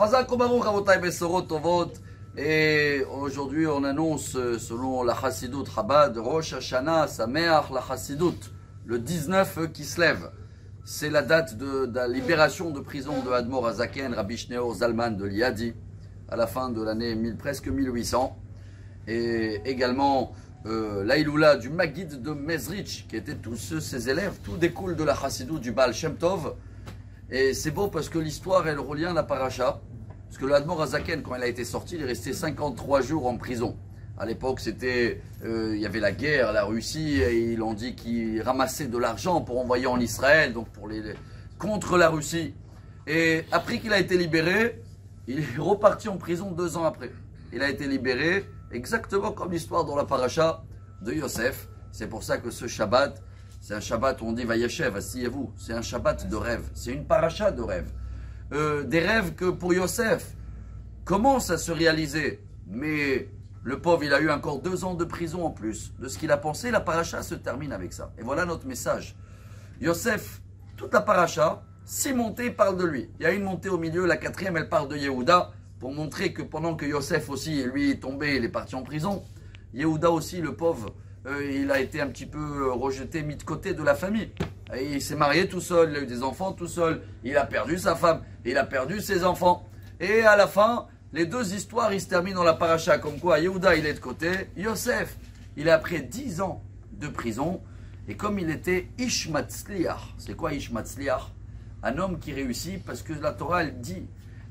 Chazak Obaruch Rabotai Besorot Tovot. Et aujourd'hui, on annonce, selon la Chassidut Chabad, Rosh Hashanah Sameach la Chassidut, le 19 qui se lève. C'est la date de la libération de prison de Admor Azaken, Rabbi Shneur Zalman de Liadi, à la fin de l'année presque 1800. Et également l'Aïloula du Maguid de Mezrich, qui étaient tous ses élèves. Tout découle de la Chassidut du Baal Shem Tov. Et c'est beau parce que l'histoire, elle relie à la paracha. Parce que le Admor Azaken, quand il a été sorti, il est resté 53 jours en prison. À l'époque, c'était, il y avait la guerre, la Russie, et ils ont dit qu'ils ramassaient de l'argent pour envoyer en Israël, donc contre la Russie. Et après qu'il a été libéré, il est reparti en prison 2 ans après. Il a été libéré, exactement comme l'histoire dans la paracha de Yosef. C'est pour ça que ce Shabbat, c'est un Shabbat où on dit Vayeshev, asseyez-vous. C'est un Shabbat de rêve. C'est une paracha de rêve. Des rêves que pour Yosef commencent à se réaliser. Mais le pauvre, il a eu encore 2 ans de prison en plus de ce qu'il a pensé. La paracha se termine avec ça. Et voilà notre message. Yosef, toute la paracha, 6 montées parlent de lui. Il y a une montée au milieu, la 4e, elle parle de Yehuda, pour montrer que pendant que Yosef aussi, lui, est tombé, il est parti en prison. Yehuda aussi, le pauvre, il a été un petit peu rejeté, mis de côté de la famille. Et il s'est marié tout seul, il a eu des enfants tout seul, il a perdu sa femme, il a perdu ses enfants. Et à la fin, les 2 histoires, ils se terminent dans la paracha, comme quoi Yehuda, il est de côté, Yosef, il est après 10 ans de prison, et comme il était Ish Matzliach, c'est quoi Ish Matzliach? Un homme qui réussit, parce que la Torah, elle dit,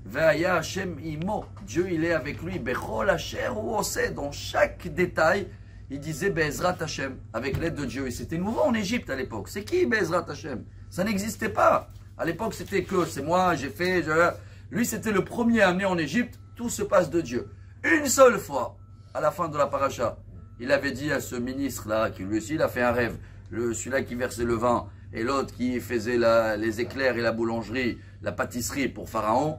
Ve'aya Hashem imo, Dieu, il est avec lui, Bechol Asher ou Oseh, dans chaque détail, il disait Be'ezrat Hashem, avec l'aide de Dieu. Et c'était nouveau en Égypte à l'époque. C'est qui Be'ezrat Hashem? Ça n'existait pas. À l'époque, c'était que c'est moi, j'ai fait. Lui, c'était le premier amené en Égypte. Tout se passe de Dieu. Une seule fois, à la fin de la paracha, il avait dit à ce ministre-là, qui lui aussi, il a fait un rêve. Celui-là qui versait le vin et l'autre qui faisait les éclairs et la boulangerie, la pâtisserie pour Pharaon.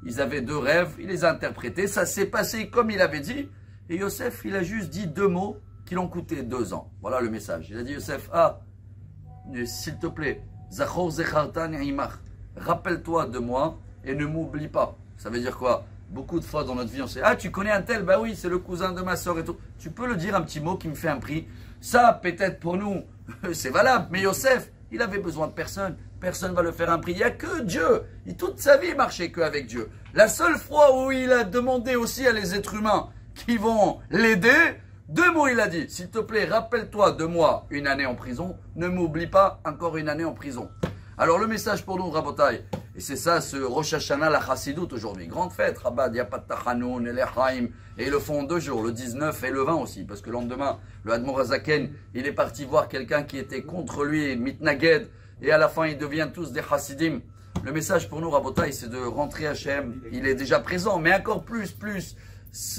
Ils avaient 2 rêves, il les a interprétés. Ça s'est passé comme il avait dit. Et Yosef, il a juste dit 2 mots qui l'ont coûté 2 ans. Voilà le message. Il a dit Yosef, s'il te plaît, Zachor Zechartan Imach, rappelle-toi de moi et ne m'oublie pas. Ça veut dire quoi? Beaucoup de fois dans notre vie, on sait, tu connais un tel? Bah oui, c'est le cousin de ma soeur et tout. Tu peux le dire un petit mot qui me fait un prix. Ça, peut-être pour nous, c'est valable. Mais Yosef, il avait besoin de personne. Personne ne va le faire un prix. Il n'y a que Dieu. Toute sa vie marchait qu'avec Dieu. La seule fois où il a demandé aussi à les êtres humains qui vont l'aider, 2 mots il a dit, s'il te plaît, rappelle-toi de moi 1 année en prison, ne m'oublie pas encore 1 année en prison. Alors le message pour nous, Rabotai, et c'est ça ce Rosh Hashanah la Chassidut aujourd'hui, grande fête, Rabat, Yapat Tachanoun, Elechaim, et ils le font en 2 jours, le 19 et le 20 aussi, parce que le lendemain, le Admor Azaken, il est parti voir quelqu'un qui était contre lui, Mitnaged, et à la fin ils deviennent tous des Chassidim. Le message pour nous, Rabotai, c'est de rentrer à Hachem, il est déjà présent, mais encore plus,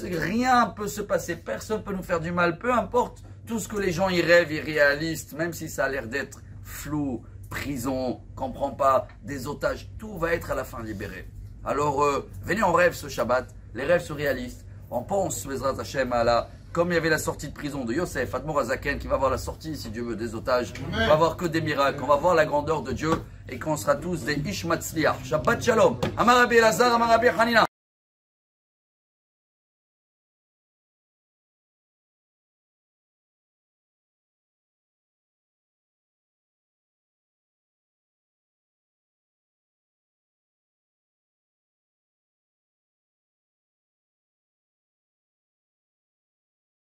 rien peut se passer, personne ne peut nous faire du mal, peu importe tout ce que les gens y rêvent, irréalistes, même si ça a l'air d'être flou, prison, comprend pas, des otages, tout va être à la fin libéré. Alors venez en rêve ce Shabbat, les rêves sont réalistes, on pense, Bezrat Hashem, comme il y avait la sortie de prison de Yosef, Admor Azaken, qui va voir la sortie, si Dieu veut, des otages, on va voir que des miracles, on va voir la grandeur de Dieu, et qu'on sera tous des Ish Matzliach. Shabbat Shalom, Amar Rabbi Elazar, Amar Rabbi Hanina.